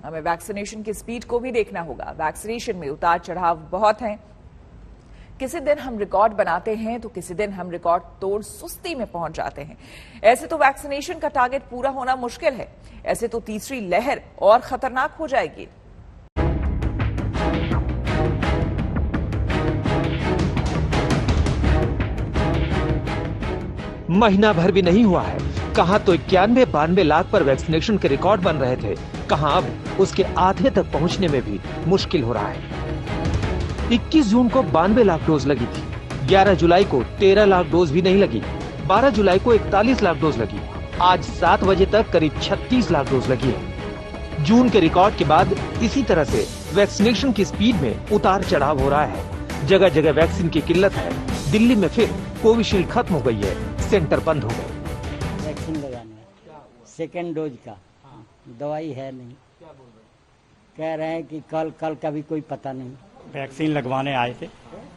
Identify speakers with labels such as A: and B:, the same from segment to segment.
A: हमें वैक्सीनेशन की स्पीड को भी देखना होगा। वैक्सीनेशन में उतार चढ़ाव बहुत हैं। किसी दिन हम रिकॉर्ड बनाते हैं तो किसी दिन हम रिकॉर्ड तोड़ सुस्ती में पहुंच जाते हैं। ऐसे तो वैक्सीनेशन का टारगेट पूरा होना मुश्किल है। ऐसे तो तीसरी लहर और खतरनाक हो जाएगी।
B: महीना भर भी नहीं हुआ है, कहां तो 91-92 लाख पर वैक्सीनेशन के रिकॉर्ड बन रहे थे, कहां अब उसके आधे तक पहुंचने में भी मुश्किल हो रहा है। 21 जून को 92 लाख डोज लगी थी, 11 जुलाई को 13 लाख डोज भी नहीं लगी, 12 जुलाई को 41 लाख डोज लगी, आज 7 बजे तक करीब 36 लाख डोज लगी है। जून के रिकॉर्ड के बाद इसी तरह से वैक्सीनेशन की स्पीड में उतार चढ़ाव हो रहा है। जगह जगह वैक्सीन की किल्लत है। दिल्ली में फिर कोविशील्ड खत्म हो गई है, सेंटर बंद हो गए।
C: वैक्सीन लगाने सेकेंड डोज का दवाई है नहीं, कह रहे हैं कि कल का भी कोई पता नहीं।
D: वैक्सीन लगवाने आए थे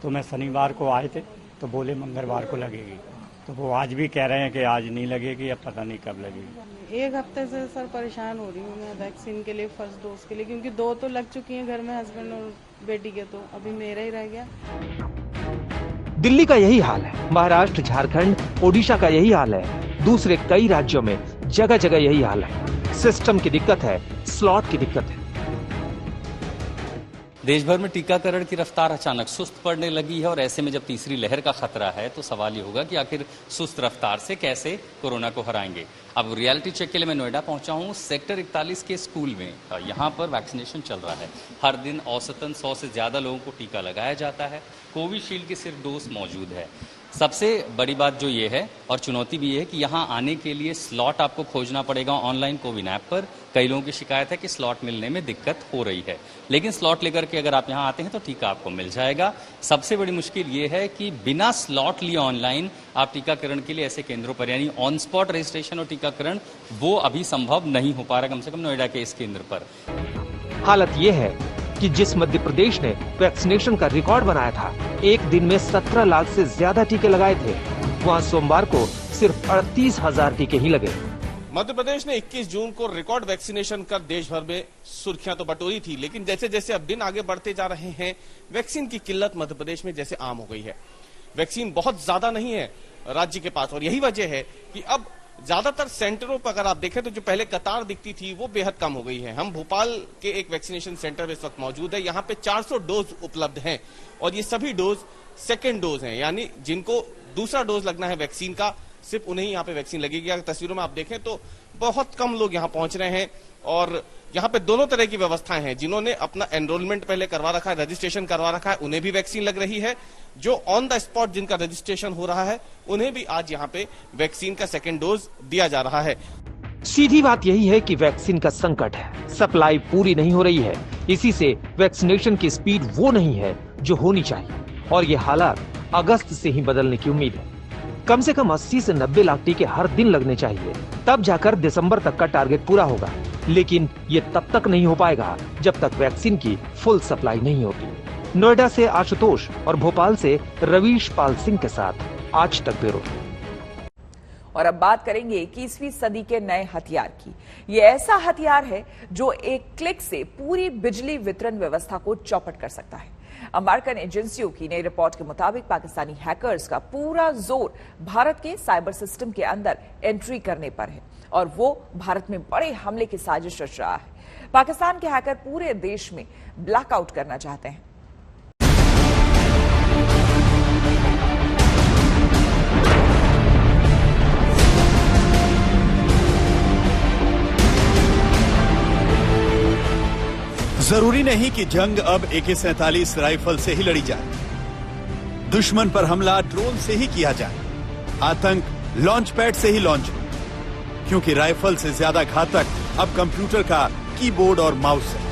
D: तो मैं शनिवार को आए थे तो बोले मंगलवार को लगेगी, तो वो आज भी कह रहे हैं कि आज नहीं लगेगी, अब पता नहीं कब लगेगी।
E: 1 हफ्ते से सर परेशान हो रही हूँ मैं वैक्सीन के लिए, फर्स्ट डोज के लिए, क्योंकि 2 तो लग चुकी हैं घर में हस्बैंड और बेटी के, तो अभी मेरा ही रह गया।
B: दिल्ली का यही हाल है, महाराष्ट्र, झारखंड, ओडिशा का यही हाल है, दूसरे कई राज्यों में जगह जगह यही हाल है। सिस्टम की दिक्कत है, स्लॉट की दिक्कत है।
F: देश भर में टीकाकरण की रफ्तार अचानक सुस्त पड़ने लगी है और ऐसे में जब तीसरी लहर का खतरा है तो सवाल ये होगा कि आखिर सुस्त रफ्तार से कैसे कोरोना को हराएंगे। अब रियलिटी चेक के लिए मैं नोएडा पहुंचा हूं, सेक्टर 41 के स्कूल में। यहां पर वैक्सीनेशन चल रहा है। हर दिन औसतन 100 से ज्यादा लोगों को टीका लगाया जाता है। कोविशील्ड की सिर्फ डोज मौजूद है। सबसे बड़ी बात जो ये है और चुनौती भी ये है कि यहाँ आने के लिए स्लॉट आपको खोजना पड़ेगा ऑनलाइन कोविन ऐप पर। कई लोगों की शिकायत है कि स्लॉट मिलने में दिक्कत हो रही है, लेकिन स्लॉट लेकर के अगर आप यहाँ आते हैं तो टीका आपको मिल जाएगा। सबसे बड़ी मुश्किल ये है कि बिना स्लॉट लिए ऑनलाइन आप टीकाकरण के लिए ऐसे केंद्रों पर यानी ऑन स्पॉट रजिस्ट्रेशन और टीकाकरण वो अभी संभव नहीं हो पा रहा, कम से कम नोएडा के इस केंद्र पर।
B: हालत ये है कि जिस मध्य प्रदेश ने वैक्सीनेशन का रिकॉर्ड बनाया था, एक दिन में 17 लाख से ज्यादा टीके लगाए थे, वहाँ सोमवार को सिर्फ 38,000 टीके ही लगे।
G: मध्य प्रदेश ने 21 जून को रिकॉर्ड वैक्सीनेशन कर देश भर में सुर्खियां तो बटोरी थी, लेकिन जैसे जैसे अब दिन आगे बढ़ते जा रहे हैं, वैक्सीन की किल्लत मध्य प्रदेश में जैसे आम हो गई है। वैक्सीन बहुत ज्यादा नहीं है राज्य के पास और यही वजह है कि अब ज्यादातर सेंटरों पर अगर आप देखें तो जो पहले कतार दिखती थी वो बेहद कम हो गई है। हम भोपाल के एक वैक्सीनेशन सेंटर में इस वक्त मौजूद है। यहाँ पे 400 डोज उपलब्ध हैं और ये सभी डोज सेकेंड डोज हैं, यानी जिनको दूसरा डोज लगना है वैक्सीन का, सिर्फ उन्हें यहाँ पे वैक्सीन लगेगी। अगर तस्वीरों में आप देखें तो बहुत कम लोग यहाँ पहुंच रहे हैं और यहाँ पे दोनों तरह की व्यवस्थाएं हैं। जिन्होंने अपना एनरोलमेंट पहले करवा रखा है, रजिस्ट्रेशन करवा रखा है, उन्हें भी वैक्सीन लग रही है। जो ऑन द स्पॉट जिनका रजिस्ट्रेशन हो रहा है, उन्हें भी आज यहाँ पे वैक्सीन का सेकेंड डोज दिया जा रहा है।
B: सीधी बात यही है कि वैक्सीन का संकट है, सप्लाई पूरी नहीं हो रही है। इसी से वैक्सीनेशन की स्पीड वो नहीं है जो होनी चाहिए और ये हालात अगस्त से ही बदलने की उम्मीद है। कम से कम 80 से 90 लाख टीके हर दिन लगने चाहिए, तब जाकर दिसंबर तक का टारगेट पूरा होगा। लेकिन ये तब तक नहीं हो पाएगा जब तक वैक्सीन की फुल सप्लाई नहीं होती। नोएडा से आशुतोष और भोपाल से रवीश पाल सिंह के साथ आज तक ब्यूरो।
A: और अब बात करेंगे 21वीं सदी के नए हथियार की। ये ऐसा हथियार है जो एक क्लिक से पूरी बिजली वितरण व्यवस्था को चौपट कर सकता है। अमेरिकन एजेंसियों की नई रिपोर्ट के मुताबिक पाकिस्तानी हैकर्स का पूरा जोर भारत के साइबर सिस्टम के अंदर एंट्री करने पर है और वो भारत में बड़े हमले की साजिश रच रहा है। पाकिस्तान के हैकर पूरे देश में ब्लैकआउट करना चाहते हैं।
H: जरूरी नहीं कि जंग अब AK-47 राइफल से ही लड़ी जाए। दुश्मन पर हमला ड्रोन से ही किया जाए, आतंक लॉन्च पैड से ही लॉन्च हो, क्योंकि राइफल से ज्यादा घातक अब कंप्यूटर का कीबोर्ड और माउस है।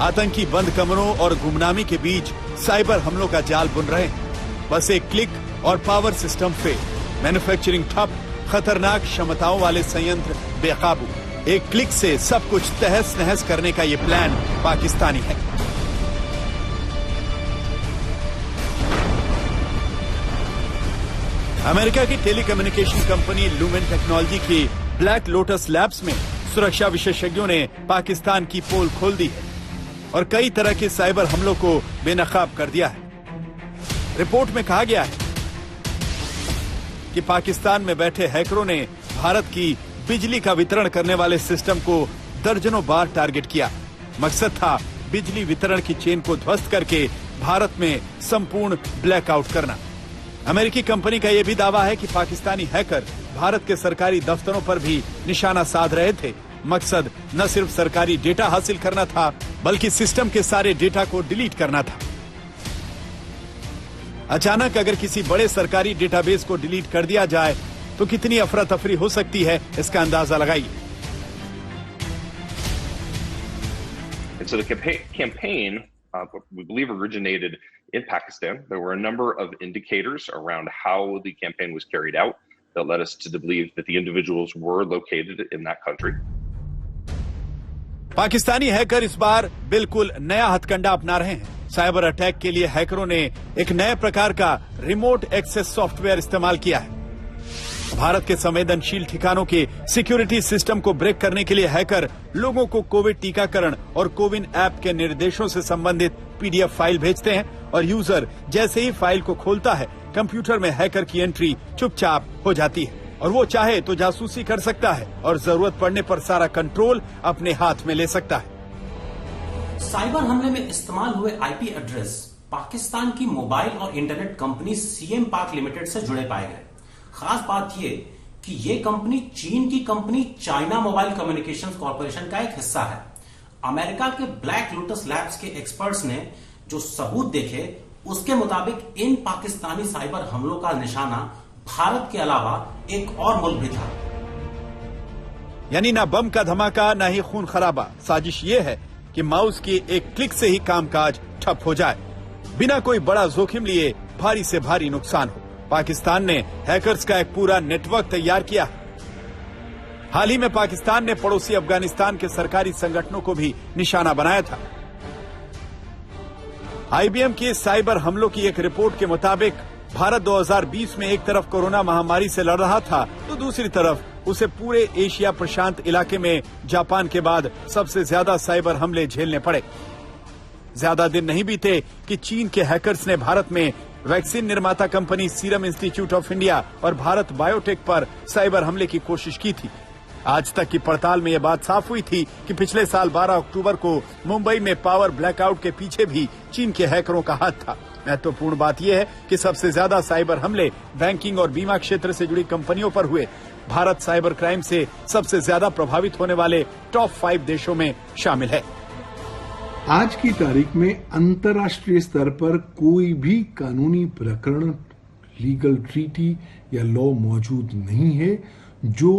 H: आतंकी बंद कमरों और गुमनामी के बीच साइबर हमलों का जाल बुन रहे हैं। बस एक क्लिक और पावर सिस्टम फेल, मैन्युफैक्चरिंग ठप, खतरनाक क्षमताओं वाले संयंत्र बेकाबू। एक क्लिक से सब कुछ तहस नहस करने का ये प्लान पाकिस्तानी है। अमेरिका की टेलीकम्युनिकेशन कंपनी लुमेन टेक्नोलॉजी की ब्लैक लोटस लैब्स में सुरक्षा विशेषज्ञों ने पाकिस्तान की पोल खोल दी है और कई तरह के साइबर हमलों को बेनकाब कर दिया है। रिपोर्ट में कहा गया है कि पाकिस्तान में बैठे हैकरों ने भारत की बिजली का वितरण करने वाले सिस्टम को दर्जनों बार टारगेट किया। मकसद था बिजली वितरण की चेन को ध्वस्त करके भारत में संपूर्ण ब्लैकआउट करना। अमेरिकी कंपनी का यह भी दावा है कि पाकिस्तानी हैकर भारत के सरकारी दफ्तरों पर भी निशाना साध रहे थे। मकसद न सिर्फ सरकारी डेटा हासिल करना था, बल्कि सिस्टम के सारे डेटा को डिलीट करना था। अचानक अगर किसी बड़े सरकारी डेटाबेस को डिलीट कर दिया जाए तो कितनी अफरा तफरी हो सकती है, इसका अंदाजा लगाइए।
I: So the campaign, we believe, originated in Pakistan. There were a number of indicators around how the campaign was carried out that led us to believe that the individuals were located in that country.
H: Pakistani hacker इस बार बिल्कुल नया हथकंडा अपना रहे हैं। Cyber attack के लिए हैकरों ने एक नए प्रकार का रिमोट एक्सेस सॉफ्टवेयर इस्तेमाल किया है। भारत के संवेदनशील ठिकानों के सिक्योरिटी सिस्टम को ब्रेक करने के लिए हैकर लोगों को कोविड टीकाकरण और कोविन ऐप के निर्देशों से संबंधित पीडीएफ फाइल भेजते हैं और यूजर जैसे ही फाइल को खोलता है, कंप्यूटर में हैकर की एंट्री चुपचाप हो जाती है और वो चाहे तो जासूसी कर सकता है और जरूरत पड़ने पर सारा कंट्रोल अपने हाथ में ले सकता है।
J: साइबर हमले में इस्तेमाल हुए आईपी एड्रेस पाकिस्तान की मोबाइल और इंटरनेट कंपनी सीएम पाक लिमिटेड से जुड़े पाए गए। खास बात यह कि ये कंपनी चीन की company China mobile communications corporation का एक हिस्सा है। अमेरिका के ब्लैक लोटस लैब्स के एक्सपर्ट्स ने जो सबूत देखे, उसके मुताबिक इन पाकिस्तानी साइबर हमलों का निशाना भारत के अलावा एक और मुल्क भी था।
H: यानी ना बम का धमाका, ना ही खून खराबा। साजिश ये है कि माउस की एक क्लिक से ही कामकाज ठप हो जाए, बिना कोई बड़ा जोखिम लिए भारी से भारी नुकसान हो। पाकिस्तान ने हैकर्स का एक पूरा नेटवर्क तैयार किया। हाल ही में पाकिस्तान ने पड़ोसी अफगानिस्तान के सरकारी संगठनों को भी निशाना बनाया था। आईबीएम की साइबर हमलों की एक रिपोर्ट के मुताबिक भारत 2020 में एक तरफ कोरोना महामारी से लड़ रहा था तो दूसरी तरफ उसे पूरे एशिया प्रशांत इलाके में जापान के बाद सबसे ज्यादा साइबर हमले झेलने पड़े। ज्यादा दिन नहीं बीते कि चीन के हैकर्स ने भारत में वैक्सीन निर्माता company serum institute of India और भारत बायोटेक पर साइबर हमले की कोशिश की थी। आज तक की पड़ताल में यह बात साफ हुई थी कि पिछले साल 12 अक्टूबर को मुंबई में पावर ब्लैकआउट के पीछे भी चीन के हैकरों का हाथ था। महत्वपूर्ण बात यह है कि सबसे ज्यादा साइबर हमले बैंकिंग और बीमा क्षेत्र से जुड़ी कंपनियों पर हुए। भारत साइबर क्राइम से सबसे ज्यादा प्रभावित होने वाले टॉप 5 देशों में शामिल है।
K: आज की तारीख में अंतर्राष्ट्रीय स्तर पर कोई भी कानूनी प्रकरण, लीगल ट्रीटी या लॉ मौजूद नहीं है जो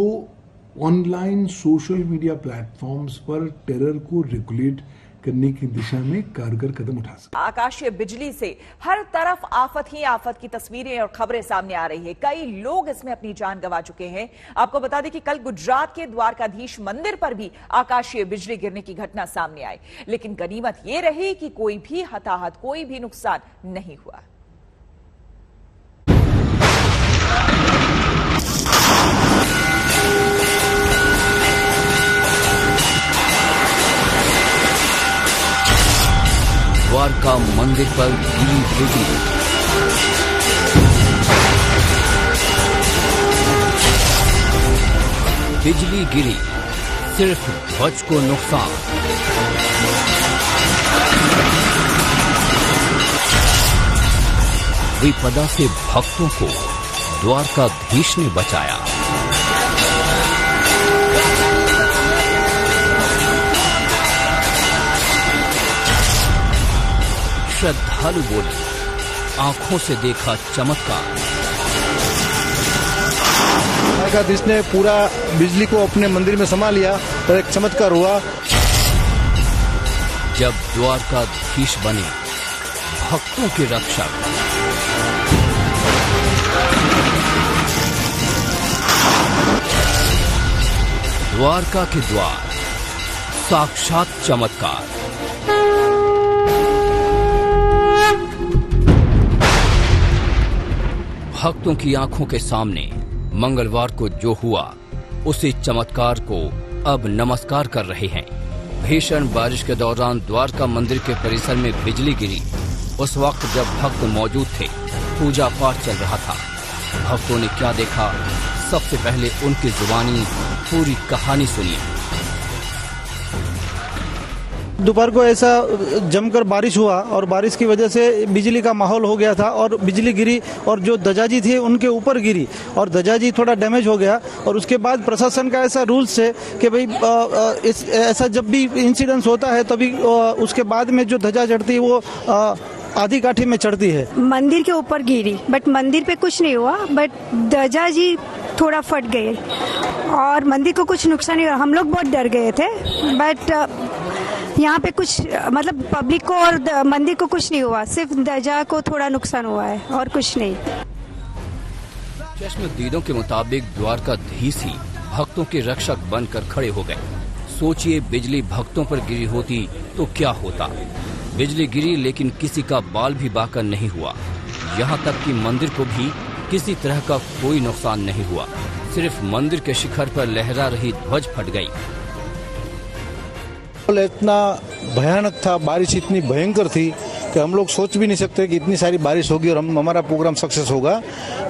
K: ऑनलाइन सोशल मीडिया प्लेटफॉर्म्स पर टेरर को रेगुलेट करने की दिशा में कारगर कदम उठा सकते।
A: आकाशीय बिजली से हर तरफ आफत ही आफत की तस्वीरें और खबरें सामने आ रही है। कई लोग इसमें अपनी जान गंवा चुके हैं। आपको बता दें कि कल गुजरात के द्वारकाधीश मंदिर पर भी आकाशीय बिजली गिरने की घटना सामने आई, लेकिन गनीमत यह रही कि कोई भी हताहत, कोई भी नुकसान नहीं हुआ।
L: द्वारका मंदिर पर गिरी बिजली। बिजली गिरी, सिर्फ ध्वज को नुकसान। विपदा से भक्तों को द्वारकाधीश ने बचाया। श्रद्धालु बोले, आंखों से देखा चमत्कार।
M: द्वारकाधीश ने पूरा बिजली को अपने मंदिर में समा लिया और एक चमत्कार हुआ।
L: जब द्वारकाधीश बने भक्तों के रक्षक, द्वारका के द्वार साक्षात चमत्कार। भक्तों की आंखों के सामने मंगलवार को जो हुआ, उसी चमत्कार को अब नमस्कार कर रहे हैं। भीषण बारिश के दौरान द्वारका मंदिर के परिसर में बिजली गिरी। उस वक्त जब भक्त मौजूद थे, पूजा पाठ चल रहा था। भक्तों ने क्या देखा, सबसे पहले उनकी जुबानी पूरी कहानी सुनिए।
M: दोपहर को ऐसा जमकर बारिश हुआ और बारिश की वजह से बिजली का माहौल हो गया था और बिजली गिरी और जो ध्वजाजी थी उनके ऊपर गिरी और ध्वजाजी थोड़ा डैमेज हो गया। और उसके बाद प्रशासन का ऐसा रूल्स है कि भाई ऐसा जब भी इंसिडेंस होता है तभी उसके बाद में जो ध्वजा चढ़ती है वो आधी काठी में चढ़ती है।
N: मंदिर के ऊपर गिरी बट मंदिर पे कुछ नहीं हुआ, बट ध्वजा जी थोड़ा फट गए और मंदिर को कुछ नुकसान नहीं हुआ। हम लोग बहुत डर गए थे, बट यहाँ पे कुछ मतलब पब्लिक को और मंदिर को कुछ नहीं हुआ, सिर्फ ध्वजा को थोड़ा नुकसान हुआ है और कुछ नहीं।
L: चश्मदीदों के मुताबिक द्वारकाधीश ही भक्तों के रक्षक बनकर खड़े हो गए। सोचिए, बिजली भक्तों पर गिरी होती तो क्या होता। बिजली गिरी लेकिन किसी का बाल भी बांका नहीं हुआ। यहाँ तक कि मंदिर को भी किसी तरह का कोई नुकसान नहीं हुआ। सिर्फ मंदिर के शिखर पर लहरा रही ध्वज फट गई।
M: इतना भयानक था, बारिश इतनी भयंकर थी कि हम लोग सोच भी नहीं सकते कि इतनी सारी बारिश होगी और हमारा प्रोग्राम सक्सेस होगा।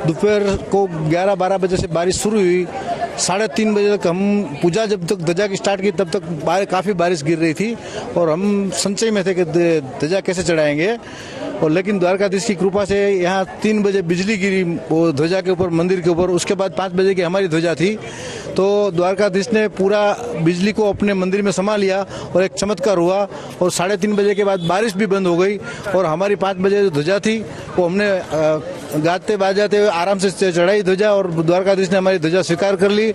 M: दोपहर को 11-12 बजे से बारिश शुरू हुई, 3:30 बजे तक हम पूजा जब तक ध्वजा की स्टार्ट की तब तक काफ़ी बारिश गिर रही थी और हम संशय में थे कि ध्वजा कैसे चढ़ाएंगे। और लेकिन द्वारकाधीश की कृपा से यहाँ 3 बजे बिजली गिरी वो ध्वजा के ऊपर, मंदिर के ऊपर। उसके बाद 5 बजे की हमारी ध्वजा थी, तो द्वारकाधीश ने पूरा बिजली को अपने मंदिर में समा लिया और एक चमत्कार हुआ। और 3:30 बजे के बाद बारिश भी बंद हो गई और हमारी 5 बजे जो ध्वजा थी वो हमने गाते बाजाते हुए आराम से चढ़ाई ध्वजा और द्वारकाधीश ने हमारी ध्वजा स्वीकार कर ली।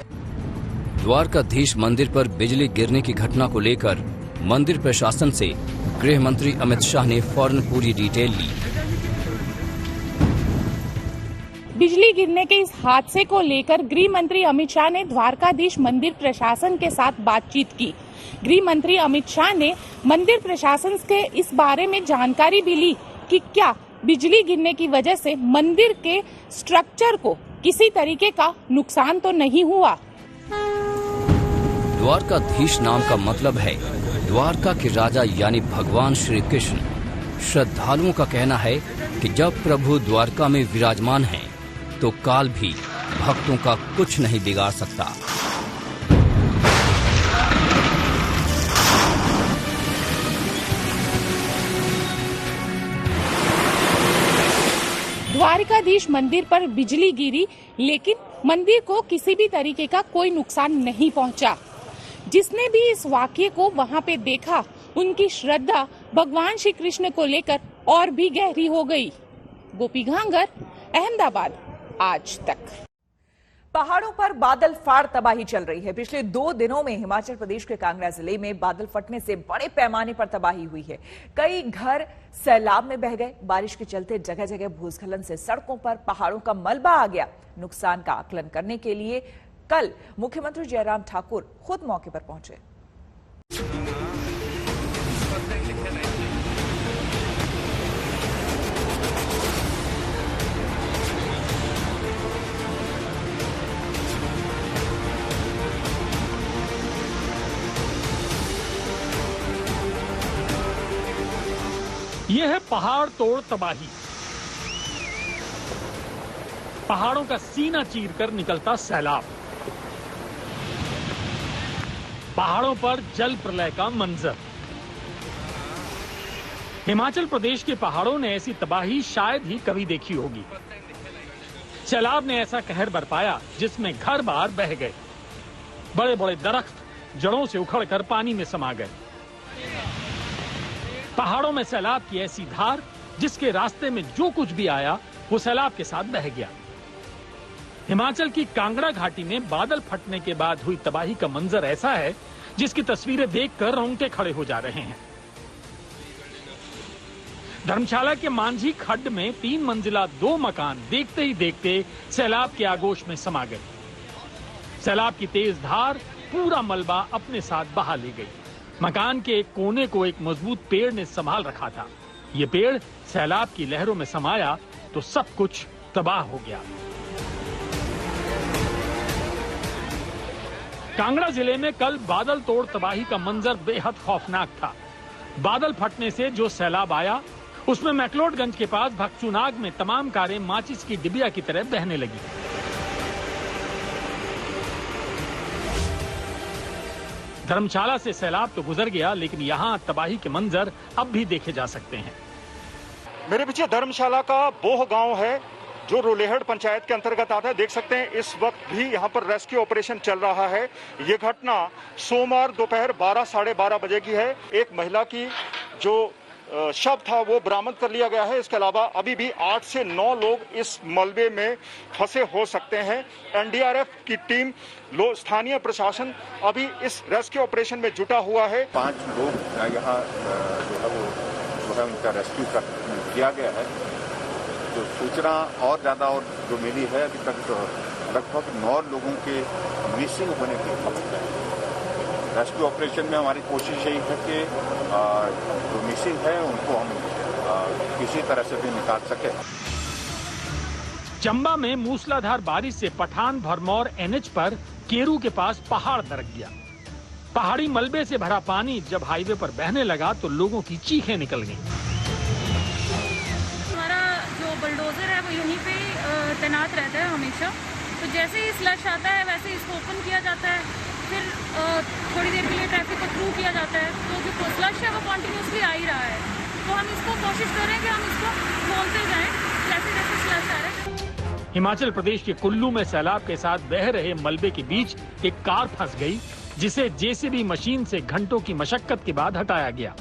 L: द्वारकाधीश मंदिर पर बिजली गिरने की घटना को लेकर मंदिर प्रशासन से गृह मंत्री अमित शाह ने फौरन पूरी डिटेल ली।
O: बिजली गिरने के इस हादसे को लेकर गृह मंत्री अमित शाह ने द्वारकाधीश मंदिर प्रशासन के साथ बातचीत की। गृह मंत्री अमित शाह ने मंदिर प्रशासन से इस बारे में जानकारी भी ली कि क्या बिजली गिरने की वजह से मंदिर के स्ट्रक्चर को किसी तरीके का नुकसान तो नहीं हुआ।
L: द्वारकाधीश नाम का मतलब है द्वारका के राजा यानी भगवान श्री कृष्ण। श्रद्धालुओं का कहना है कि जब प्रभु द्वारका में विराजमान हैं, तो काल भी भक्तों का कुछ नहीं बिगाड़ सकता।
O: द्वारकाधीश मंदिर पर बिजली गिरी लेकिन मंदिर को किसी भी तरीके का कोई नुकसान नहीं पहुंचा। जिसने भी इस वाकये को वहां पे देखा, उनकी श्रद्धा भगवान श्री कृष्ण को लेकर और भी गहरी हो गई। गोपी घांगर, अहमदाबाद, आज तक।
A: पहाड़ों पर बादल फाड़ तबाही चल रही है। पिछले 2 दिनों में हिमाचल प्रदेश के कांगड़ा जिले में बादल फटने से बड़े पैमाने पर तबाही हुई है। कई घर सैलाब में बह गए। बारिश के चलते जगह जगह भूस्खलन से सड़कों पर पहाड़ों का मलबा आ गया। नुकसान का आकलन करने के लिए कल मुख्यमंत्री जयराम ठाकुर खुद मौके पर पहुंचे।
P: यह है पहाड़ तोड़ तबाही। पहाड़ों का सीना चीरकर निकलता सैलाब, पहाड़ों पर जल प्रलय का मंजर। हिमाचल प्रदेश के पहाड़ों ने ऐसी तबाही शायद ही कभी देखी होगी। सैलाब ने ऐसा कहर बरपाया जिसमें घर बार बह गए। बड़े बड़े दरख्त जड़ों से उखड़कर पानी में समा गए। पहाड़ों में सैलाब की ऐसी धार जिसके रास्ते में जो कुछ भी आया वो सैलाब के साथ बह गया। हिमाचल की कांगड़ा घाटी में बादल फटने के बाद हुई तबाही का मंजर ऐसा है जिसकी तस्वीरें देखकर रोंगटे खड़े हो जा रहे हैं। धर्मशाला के मांझी खड्ड में 3 मंजिला 2 मकान देखते ही देखते सैलाब के आगोश में समा गए। सैलाब की तेज धार पूरा मलबा अपने साथ बहा ले गई। मकान के एक कोने को एक मजबूत पेड़ ने संभाल रखा था। ये पेड़ सैलाब की लहरों में समाया तो सब कुछ तबाह हो गया। कांगड़ा जिले में कल बादल तोड़ तबाही का मंजर बेहद खौफनाक था। बादल फटने से जो सैलाब आया उसमें मैक्लोडगंज के पास भक्सुनाग में तमाम कारें माचिस की डिबिया की तरह बहने लगी। धर्मशाला से सैलाब तो गुजर गया, लेकिन यहाँ तबाही के मंजर अब भी देखे जा सकते हैं।
Q: मेरे पीछे धर्मशाला का बोह गांव है जो रोलेहड़ पंचायत के अंतर्गत आता है। देख सकते हैं इस वक्त भी यहाँ पर रेस्क्यू ऑपरेशन चल रहा है। ये घटना सोमवार दोपहर 12 साढ़े 12 बजे की है। एक महिला की जो शव था वो बरामद कर लिया गया है। इसके अलावा अभी भी 8 से 9 लोग इस मलबे में फंसे हो सकते हैं। एनडीआरएफ की टीम, स्थानीय प्रशासन अभी इस रेस्क्यू ऑपरेशन में जुटा हुआ है।
R: 5 लोग यहाँ जो है उनका रेस्क्यू किया गया है। जो सूचना और ज्यादा और जो मिली है अभी तक तो लगभग 9 लोगों के मिसिंग होने की खबर है। रेस्क्यू ऑपरेशन में हमारी कोशिश यही है कि जो मिसिंग है उनको हम किसी तरह से भी निकाल सके।
P: चंबा में मूसलाधार बारिश से पठान भरमौर एनएच पर केरू के पास पहाड़ दरक गया। पहाड़ी मलबे से भरा पानी जब हाईवे पर बहने लगा तो लोगों की चीखें निकल गईं।
S: हमारा जो बुलडोजर है वो यहीं पे तैनात रहता है हमेशा, तो जैसे ही स्लश आता है वैसे इसको ओपन किया जाता है, फिर थोड़ी देर के लिए ट्रैफिक को थ्रू किया जाता है। तो जो स्लश है वो कॉन्टिन्यूसली आ ही रहा है, तो हम इसको कोशिश कर रहे हैं कि हम इसको खोलते जाएं जैसे जैसे स्लश आ रहा है।
P: हिमाचल प्रदेश के कुल्लू में सैलाब के साथ बह रहे मलबे के बीच एक कार फंस गई, जिसे जेसीबी मशीन से घंटों की मशक्कत के बाद हटाया गया।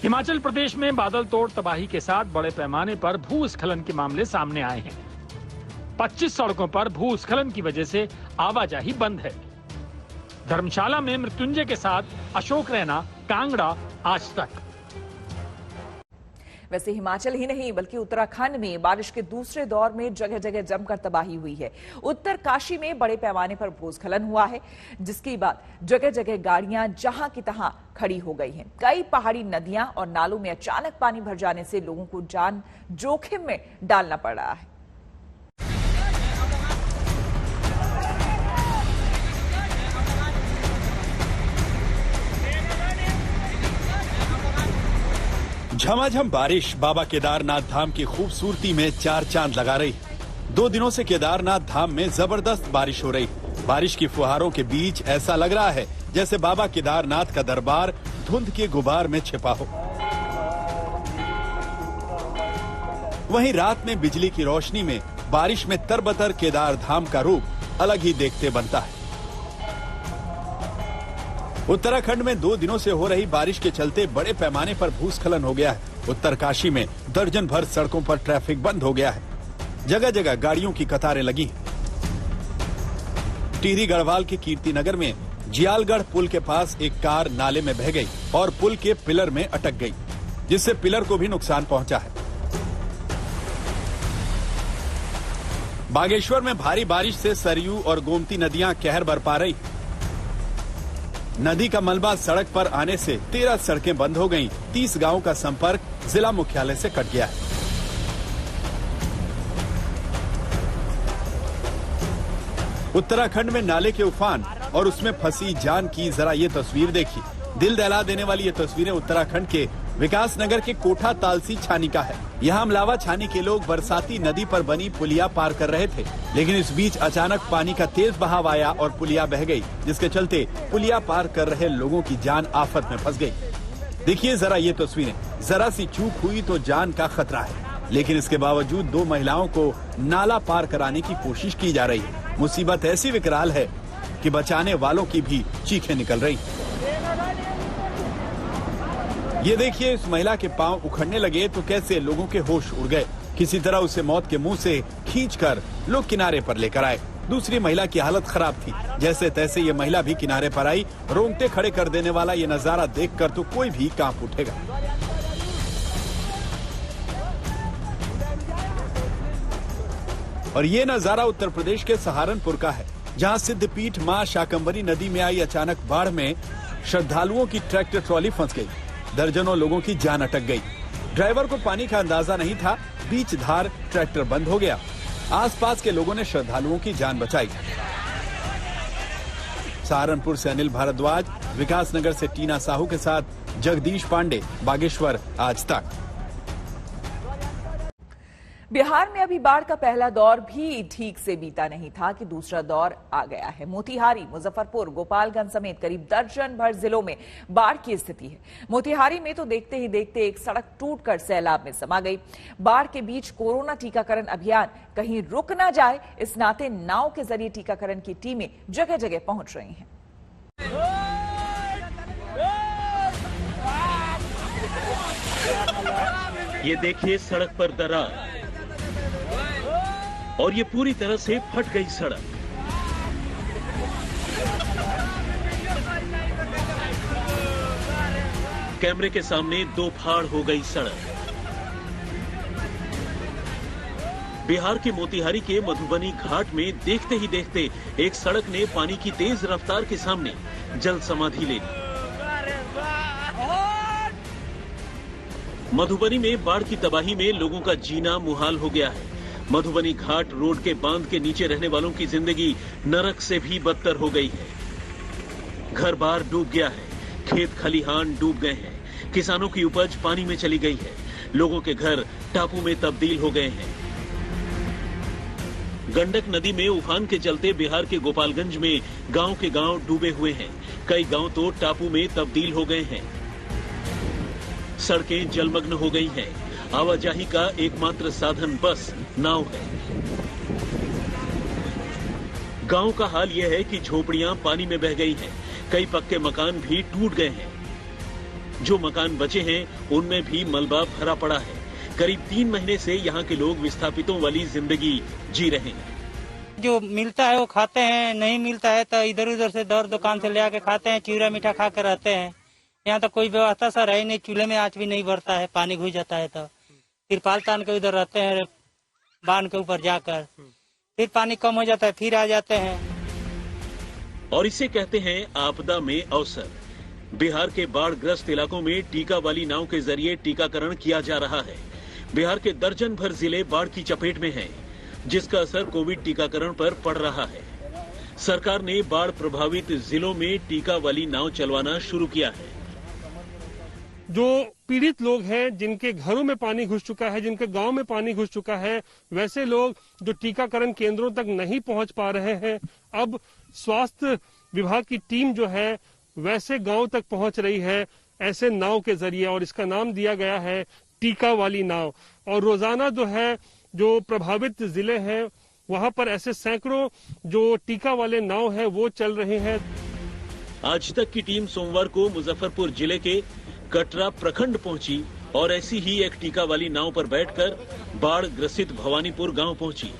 P: हिमाचल प्रदेश में बादल तोड़ तबाही के साथ बड़े पैमाने पर भूस्खलन के मामले सामने आए हैं। 25 सड़कों पर भूस्खलन की वजह से आवाजाही बंद है। धर्मशाला में मृत्युंजय के साथ अशोक रैना, कांगड़ा, आज तक।
A: वैसे हिमाचल ही नहीं बल्कि उत्तराखंड में बारिश के दूसरे दौर में जगह जगह जमकर तबाही हुई है। उत्तरकाशी में बड़े पैमाने पर भूस्खलन हुआ है, जिसके बाद जगह जगह गाड़ियां जहां की तहां खड़ी हो गई हैं। कई पहाड़ी नदियां और नालों में अचानक पानी भर जाने से लोगों को जान जोखिम में डालना पड़ रहा है।
H: झमाझम बारिश बाबा केदारनाथ धाम की खूबसूरती में 4 चांद लगा रही। 2 दिनों से केदारनाथ धाम में जबरदस्त बारिश हो रही। बारिश की फुहारों के बीच ऐसा लग रहा है जैसे बाबा केदारनाथ का दरबार धुंध के गुबार में छिपा हो। वहीं रात में बिजली की रोशनी में बारिश में तरबतर केदार धाम का रूप अलग ही देखते बनता है। उत्तराखंड में 2 दिनों से हो रही बारिश के चलते बड़े पैमाने पर भूस्खलन हो गया है। उत्तरकाशी में दर्जन भर सड़कों पर ट्रैफिक बंद हो गया है। जगह जगह गाड़ियों की कतारें लगी। टिहरी गढ़वाल के कीर्तिनगर में जियालगढ़ पुल के पास एक कार नाले में बह गई और पुल के पिलर में अटक गई, जिससे पिलर को भी नुकसान पहुंचा है। बागेश्वर में भारी बारिश से सरयू और गोमती नदियां कहर बरपा रही। नदी का मलबा सड़क पर आने से 13 सड़कें बंद हो गईं। 30 गांवों का संपर्क जिला मुख्यालय से कट गया है। उत्तराखंड में नाले के उफान और उसमें फंसी जान की जरा ये तस्वीर देखी। दिल दहला देने वाली ये तस्वीरें उत्तराखंड के विकास नगर के कोठा तालसी छानी का है। यहाँ अमलावा छानी के लोग बरसाती नदी पर बनी पुलिया पार कर रहे थे, लेकिन इस बीच अचानक पानी का तेज बहाव आया और पुलिया बह गई, जिसके चलते पुलिया पार कर रहे लोगों की जान आफत में फंस गई। देखिए जरा ये तस्वीरें। जरा सी चूक हुई तो जान का खतरा है, लेकिन इसके बावजूद 2 महिलाओं को नाला पार कराने की कोशिश की जा रही है। मुसीबत ऐसी विकराल है कि बचाने वालों की भी चीखें निकल रही। ये देखिए, इस महिला के पांव उखड़ने लगे तो कैसे लोगों के होश उड़ गए। किसी तरह उसे मौत के मुंह से खींचकर लोग किनारे पर लेकर आए। दूसरी महिला की हालत खराब थी। जैसे तैसे ये महिला भी किनारे पर आई। रोंगटे खड़े कर देने वाला ये नजारा देखकर तो कोई भी कांप उठेगा। और ये नजारा उत्तर प्रदेश के सहारनपुर का है, जहां सिद्धपीठ मां शाकंभरी नदी में आई अचानक बाढ़ में श्रद्धालुओं की ट्रैक्टर ट्रॉली फंस गई। दर्जनों लोगों की जान अटक गई। ड्राइवर को पानी का अंदाजा नहीं था। बीच धार ट्रैक्टर बंद हो गया। आसपास के लोगों ने श्रद्धालुओं की जान बचाई। सहारनपुर से अनिल भारद्वाज, विकासनगर से टीना साहू के साथ जगदीश पांडे, बागेश्वर, आज तक।
A: बिहार में अभी बाढ़ का पहला दौर भी ठीक से बीता नहीं था कि दूसरा दौर आ गया है। मोतिहारी, मुजफ्फरपुर, गोपालगंज समेत करीब दर्जन भर जिलों में बाढ़ की स्थिति है। मोतिहारी में तो देखते ही देखते एक सड़क टूटकर सैलाब में समा गई। बाढ़ के बीच कोरोना टीकाकरण अभियान कहीं रुक ना जाए, इस नाते नाव के जरिए टीकाकरण की टीमें जगह जगह पहुंच रही हैं।
T: ये देखिए सड़क पर दरार, और ये पूरी तरह से फट गई सड़क। कैमरे के सामने दो फाड़ हो गई सड़क। बिहार के मोतिहारी के मधुबनी घाट में देखते ही देखते एक सड़क ने पानी की तेज रफ्तार के सामने जल समाधि ले ली। मधुबनी में बाढ़ की तबाही में लोगों का जीना मुहाल हो गया है। मधुबनी घाट रोड के बांध के नीचे रहने वालों की जिंदगी नरक से भी बदतर हो गई है। घर बार डूब गया है, खेत खलिहान डूब गए हैं, किसानों की उपज पानी में चली गई है, लोगों के घर टापू में तब्दील हो गए हैं। गंडक नदी में उफान के चलते बिहार के गोपालगंज में गांव के गांव डूबे हुए हैं, कई गांव तो टापू में तब्दील हो गए हैं। सड़कें जलमग्न हो गई हैं। आवाजाही का एकमात्र साधन बस नाव है। गांव का हाल यह है कि झोपड़ियां पानी में बह गई हैं, कई पक्के मकान भी टूट गए हैं। जो मकान बचे हैं उनमें भी मलबा भरा पड़ा है। करीब 3 महीने से यहाँ के लोग विस्थापितों वाली जिंदगी जी रहे हैं।
U: जो मिलता है वो खाते हैं, नहीं मिलता है तो इधर उधर से दर दुकान से ले आके खाते हैं, चूरा मीठा खा कर रहते हैं। यहाँ तो कोई व्यवस्था सर है नहीं, चूल्हे में आँच भी नहीं भरता है, पानी घुस जाता है तो तिरपाल तान के उधर रहते हैं बांध के ऊपर जाकर, फिर पानी कम हो जाता है फिर आ जाते हैं।
T: और इसे कहते हैं आपदा में अवसर। बिहार के बाढ़ ग्रस्त इलाकों में टीका वाली नाव के जरिए टीकाकरण किया जा रहा है। बिहार के दर्जन भर जिले बाढ़ की चपेट में हैं, जिसका असर कोविड टीकाकरण पर पड़ रहा है। सरकार ने बाढ़ प्रभावित जिलों में टीका वाली नाव चलवाना शुरू किया है।
V: जो पीड़ित लोग हैं, जिनके घरों में पानी घुस चुका है, जिनके गांव में पानी घुस चुका है, वैसे लोग जो टीकाकरण केंद्रों तक नहीं पहुंच पा रहे हैं, अब स्वास्थ्य विभाग की टीम जो है वैसे गांव तक पहुंच रही है ऐसे नाव के जरिए, और इसका नाम दिया गया है टीका वाली नाव। और रोजाना जो है जो प्रभावित जिले हैं वहां पर ऐसे सैकड़ों जो टीका वाले नाव है वो चल रहे हैं।
T: आज तक की टीम सोमवार को मुजफ्फरपुर जिले के कटरा प्रखंड पहुंची और ऐसी ही एक टीका वाली नाव पर बैठकर बाढ़ ग्रसित भवानीपुर गांव पहुंची।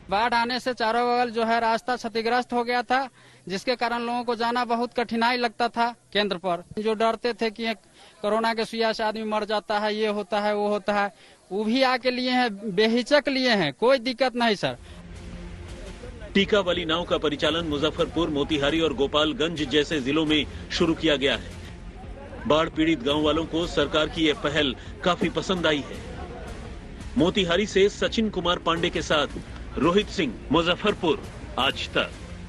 W: बाढ़ आने से चारों बगल जो है रास्ता क्षतिग्रस्त हो गया था, जिसके कारण लोगों को जाना बहुत कठिनाई लगता था केंद्र पर। जो डरते थे कि कोरोना के सुइया से आदमी मर जाता है, ये होता है वो होता है, वो भी आके लिए हैं, बेहिचक लिए हैं, कोई दिक्कत नहीं सर।
T: टीका वाली नाव का परिचालन मुजफ्फरपुर, मोतिहारी और गोपालगंज जैसे जिलों में शुरू किया गया है। बाढ़ पीड़ित गांव वालों को सरकार की यह पहल काफी पसंद आई है। मोतिहारी से सचिन कुमार पांडे के साथ रोहित सिंह, मुजफ्फरपुर, आज तक।